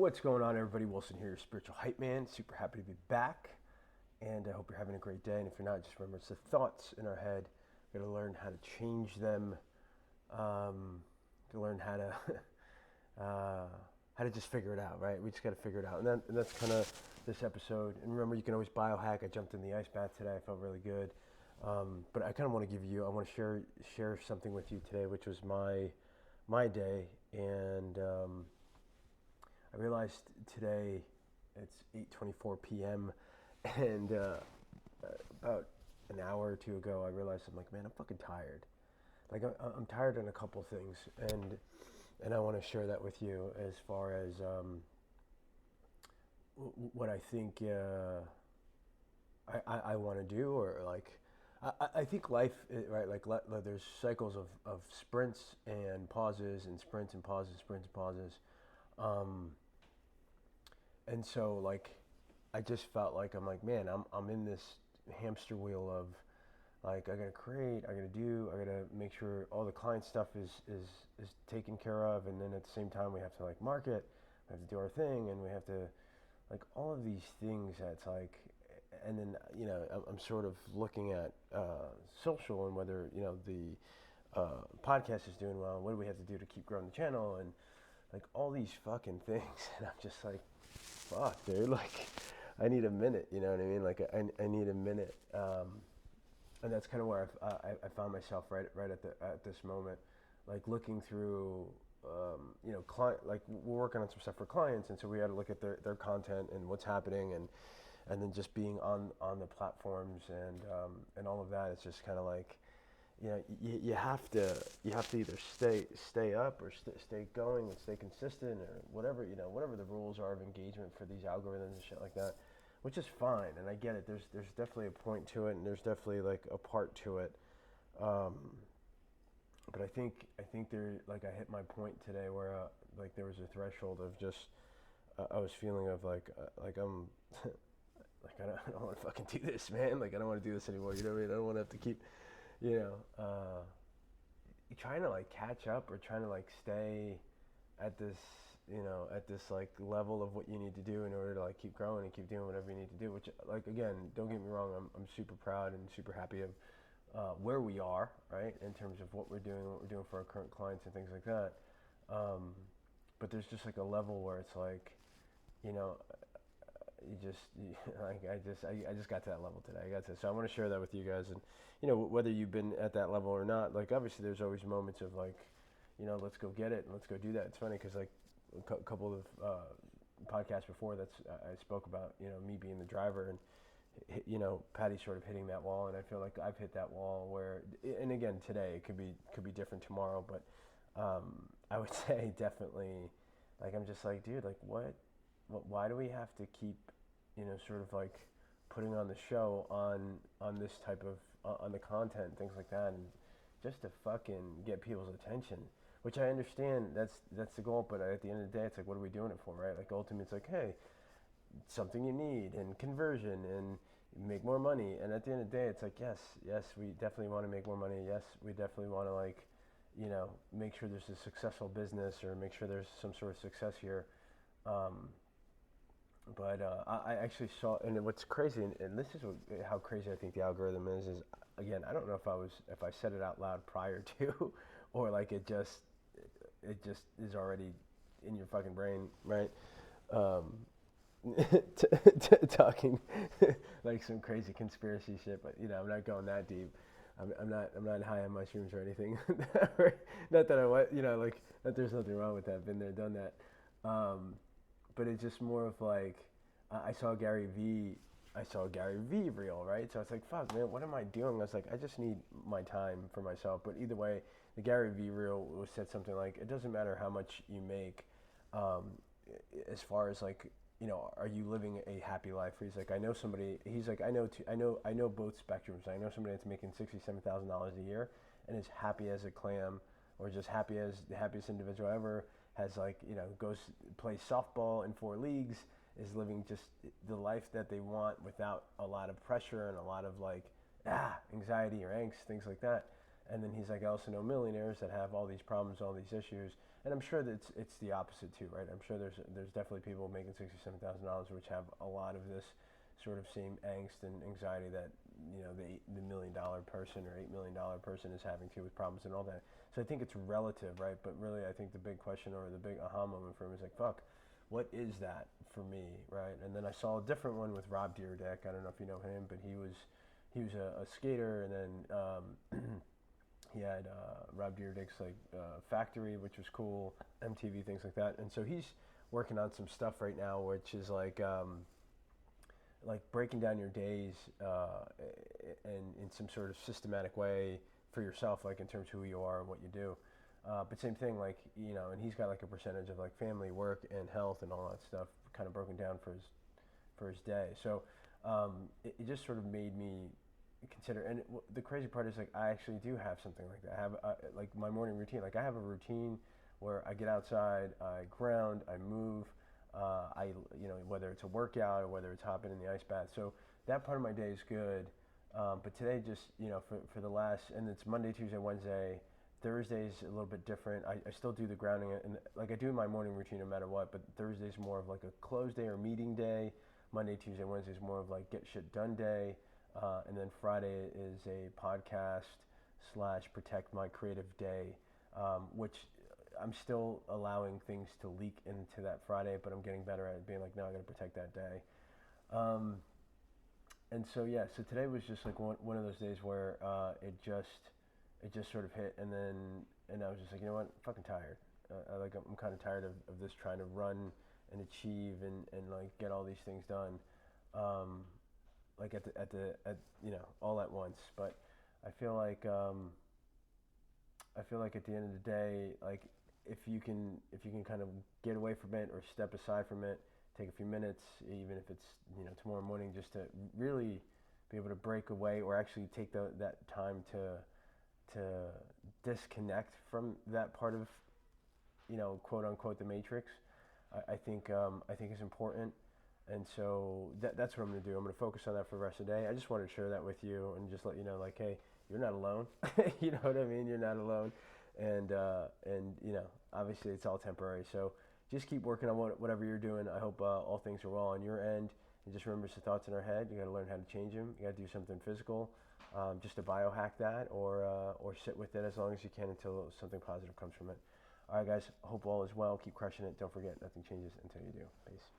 What's going on, everybody? Wilson here, your spiritual hype man. Super happy to be back, and I hope you're having a great day. And if you're not, just remember it's the thoughts in our head. We got to learn how to change them. To learn how to how to just figure it out, right? We just got to figure it out, and that's kind of this episode. And remember, you can always biohack. I jumped in the ice bath today. I felt really good. But I kind of want to I want to share something with you today, which was my day, and I realized today it's 8:24 p.m. and about an hour or two ago, I realized I'm like, man, I'm fucking tired. Like I'm tired on a couple things, and I want to share that with you as far as what I think I want to do, or like I think life, right? Like there's cycles of sprints and pauses, and sprints and pauses, sprints and pauses. And so like I just felt like I'm like, man, I'm in this hamster wheel of like I gotta create, I gotta make sure all the client stuff is taken care of, and then at the same time we have to like market, we have to do our thing, and we have to like all of these things that's like, and then I'm sort of looking at social and whether the podcast is doing well, what do we have to do to keep growing the channel, and like all these fucking things, and I'm just like, fuck, dude, like I need a minute, you know what I mean? Like I need a minute, and that's kind of where I found myself right at this moment, like looking through, client, like we're working on some stuff for clients, and so we had to look at their content and what's happening, and then just being on the platforms and all of that. It's just kind of like, you have to either stay up or stay going and stay consistent, or whatever the rules are of engagement for these algorithms and shit like that, which is fine, and I get it. There's definitely a point to it, and there's definitely like a part to it. But I think there, like I hit my point today where like there was a threshold of just I was feeling of like I'm like I don't want to fucking do this, man. Like I don't want to do this anymore. You know what I mean? I don't want to have to keep trying to like catch up, or trying to like stay at this like level of what you need to do in order to like keep growing and keep doing whatever you need to do, which, like, again, don't get me wrong, I'm super proud and super happy of where we are, right, in terms of what we're doing for our current clients and things like that, but there's just like a level where it's like, I just got to that level today. So I want to share that with you guys, and whether you've been at that level or not, like obviously there's always moments of like, let's go get it and let's go do that. It's funny because like a couple of podcasts before I spoke about me being the driver, and Patti sort of hitting that wall, and I feel like I've hit that wall where, and again today it could be different tomorrow, but I would say definitely, like I'm just like, dude, like why do we have to keep sort of like putting on the show on this type of on the content, things like that, and just to fucking get people's attention, which I understand that's the goal, but at the end of the day, it's like, what are we doing it for, right? Like ultimately it's like, hey, something you need, and conversion, and make more money, and at the end of the day, it's like, yes, we definitely want to make more money, yes, we definitely want to like make sure there's a successful business, or make sure there's some sort of success here. But I actually saw, and what's crazy, and this is how crazy I think the algorithm is again, I don't know if I said it out loud prior to, or like it just is already in your fucking brain, right? Talking like some crazy conspiracy shit, but I'm not going that deep. I'm not high on mushrooms or anything. Not that I want, like that. There's nothing wrong with that. Been there, done that. But it's just more of like, I saw Gary Vee Reel, right? So it's like, fuck, man, what am I doing? I was like, I just need my time for myself. But either way, the Gary Vee Reel said something like, it doesn't matter how much you make, as far as like, are you living a happy life? He's like, I know somebody. He's like, I know both spectrums. I know somebody that's making $67,000 a year and is happy as a clam, or just happy as the happiest individual ever. Has like, goes plays softball in 4 leagues, is living just the life that they want without a lot of pressure and a lot of like anxiety or angst, things like that. And then he's like, I also know millionaires that have all these problems, all these issues, and I'm sure that it's the opposite too, right? I'm sure there's definitely people making $67,000 which have a lot of this sort of same angst and anxiety that the $1 million person or $8 million person is having too, with problems and all that. So I think it's relative, right? But really, I think the big question or the big aha moment for him is like, fuck, what is that for me, right? And then I saw a different one with Rob Dyrdek. I don't know if you know him, but he was a skater, and then he had Rob Dyrdek's factory, which was cool, MTV, things like that. And so he's working on some stuff right now, which is like breaking down your days and in some sort of systematic way for yourself, like in terms of who you are and what you do. But same thing, like, and he's got like a percentage of like family, work, and health and all that stuff kind of broken down for his day. So it just sort of made me consider, and the crazy part is like I actually do have something like that. I have like my morning routine. Like I have a routine where I get outside, I ground, I move, whether it's a workout or whether it's hopping in the ice bath. So that part of my day is good. But today just, for the last, and it's Monday, Tuesday, Wednesday, Thursday's a little bit different. I still do the grounding, and like I do my morning routine no matter what, but Thursday's more of like a close day or meeting day. Monday, Tuesday, Wednesday is more of like get shit done day. And then Friday is a podcast / protect my creative day, which I'm still allowing things to leak into that Friday, but I'm getting better at being like, no, I got to protect that day. And so, yeah, so today was just like one of those days where it just sort of hit, and I was just like, you know what, I'm fucking tired. I'm kind of tired of this trying to run and achieve and like get all these things done. Like all at once. But I feel like at the end of the day, like if you can kind of get away from it or step aside from it, take a few minutes, even if it's tomorrow morning, just to really be able to break away or actually take that time to disconnect from that part of quote unquote the matrix. I think is important. And so that's what I'm going to do. I'm going to focus on that for the rest of the day. I just wanted to share that with you and just let you know, like, hey, you're not alone. You know what I mean? You're not alone. And obviously it's all temporary. So just keep working on whatever you're doing. I hope all things are well on your end. And just remember, it's the thoughts in our head. You got to learn how to change them. You got to do something physical, just to biohack that, or sit with it as long as you can until something positive comes from it. All right, guys. Hope all is well. Keep crushing it. Don't forget, nothing changes until you do. Peace.